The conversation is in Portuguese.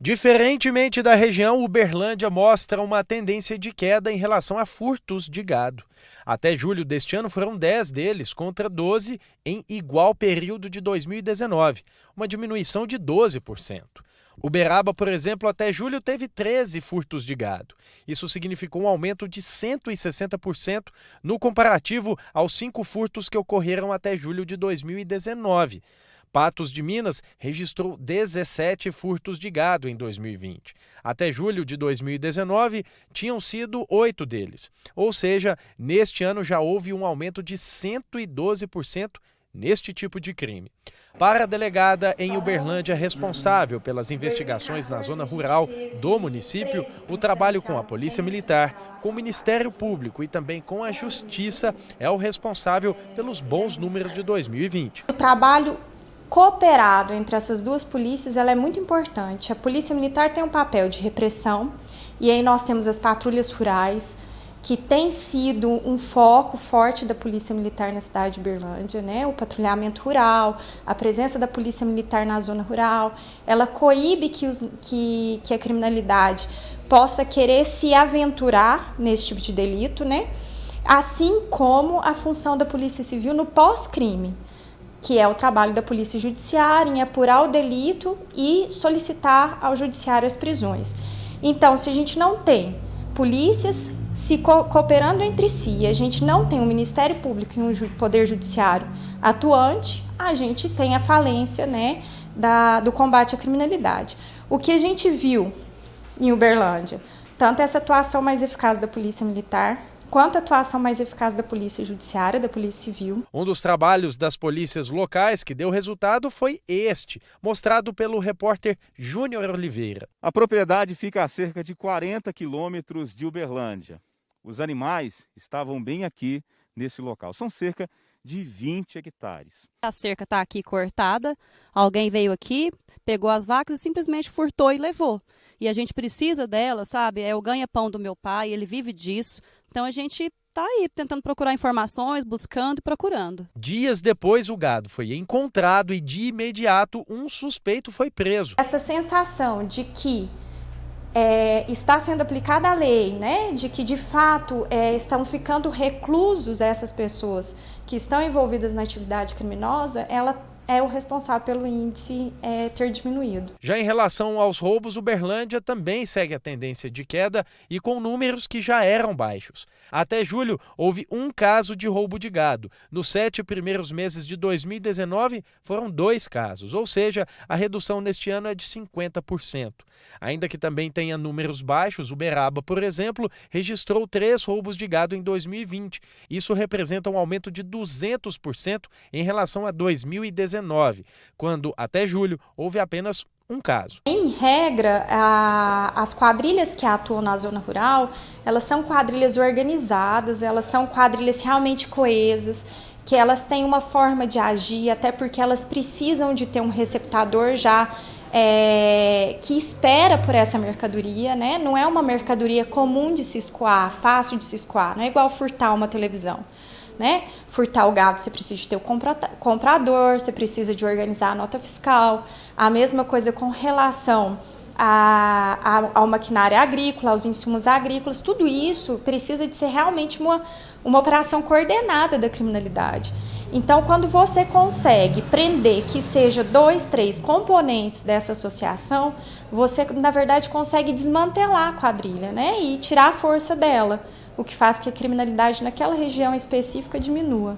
Diferentemente da região, Uberlândia mostra uma tendência de queda em relação a furtos de gado. Até julho deste ano foram 10 deles, contra 12 em igual período de 2019, uma diminuição de 12%. Uberaba, por exemplo, até julho teve 13 furtos de gado. Isso significou um aumento de 160% no comparativo aos 5 furtos que ocorreram até julho de 2019. Patos de Minas registrou 17 furtos de gado em 2020. Até julho de 2019, tinham sido 8 deles. Ou seja, neste ano já houve um aumento de 112% neste tipo de crime. Para a delegada em Uberlândia responsável pelas investigações na zona rural do município, o trabalho com a Polícia Militar, com o Ministério Público e também com a Justiça é o responsável pelos bons números de 2020. O trabalho cooperado entre essas duas polícias ela é muito importante. A Polícia Militar tem um papel de repressão e aí nós temos as patrulhas rurais, que tem sido um foco forte da Polícia Militar na cidade de Uberlândia, né? O patrulhamento rural, a presença da Polícia Militar na zona rural, ela coíbe que a criminalidade possa querer se aventurar nesse tipo de delito, né? Assim como a função da Polícia Civil no pós-crime, que é o trabalho da Polícia Judiciária em apurar o delito e solicitar ao Judiciário as prisões. Então, se a gente não tem polícias se cooperando entre si e a gente não tem um Ministério Público e um Poder Judiciário atuante, a gente tem a falência, né, do combate à criminalidade. O que a gente viu em Uberlândia, tanto essa atuação mais eficaz da Polícia Militar, quanto a atuação mais eficaz da Polícia Judiciária, da Polícia Civil. Um dos trabalhos das polícias locais que deu resultado foi este, mostrado pelo repórter Júnior Oliveira. A propriedade fica a cerca de 40 quilômetros de Uberlândia. Os animais estavam bem aqui nesse local. São cerca de 20 hectares. A cerca está aqui cortada, alguém veio aqui, pegou as vacas e simplesmente furtou e levou. E a gente precisa dela, sabe? É o ganha-pão do meu pai, ele vive disso. Então a gente está aí tentando procurar informações, buscando e procurando. Dias depois, o gado foi encontrado e de imediato um suspeito foi preso. Essa sensação de que está sendo aplicada a lei, né? De que de fato estão ficando reclusos essas pessoas que estão envolvidas na atividade criminosa, ela é o responsável pelo índice ter diminuído. Já em relação aos roubos, Uberlândia também segue a tendência de queda e com números que já eram baixos. Até julho, houve um caso de roubo de gado. Nos 7 primeiros meses de 2019, foram 2 casos, ou seja, a redução neste ano é de 50%. Ainda que também tenha números baixos, Uberaba, por exemplo, registrou 3 roubos de gado em 2020. Isso representa um aumento de 200% em relação a 2019. Quando, até julho, houve apenas um caso. Em regra, as quadrilhas que atuam na zona rural, elas são quadrilhas organizadas, elas são quadrilhas realmente coesas, que elas têm uma forma de agir, até porque elas precisam de ter um receptador já que espera por essa mercadoria, né? Não é uma mercadoria comum de se escoar, fácil de se escoar, não é igual furtar uma televisão. Né? Furtar o gado, você precisa de ter o comprador, você precisa de organizar a nota fiscal. A mesma coisa com relação ao maquinário agrícola, aos insumos agrícolas. Tudo isso precisa de ser realmente uma operação coordenada da criminalidade. Então, quando você consegue prender que seja 2, 3 componentes dessa associação, você, na verdade, consegue desmantelar a quadrilha, né? E tirar a força dela, o que faz que a criminalidade naquela região específica diminua.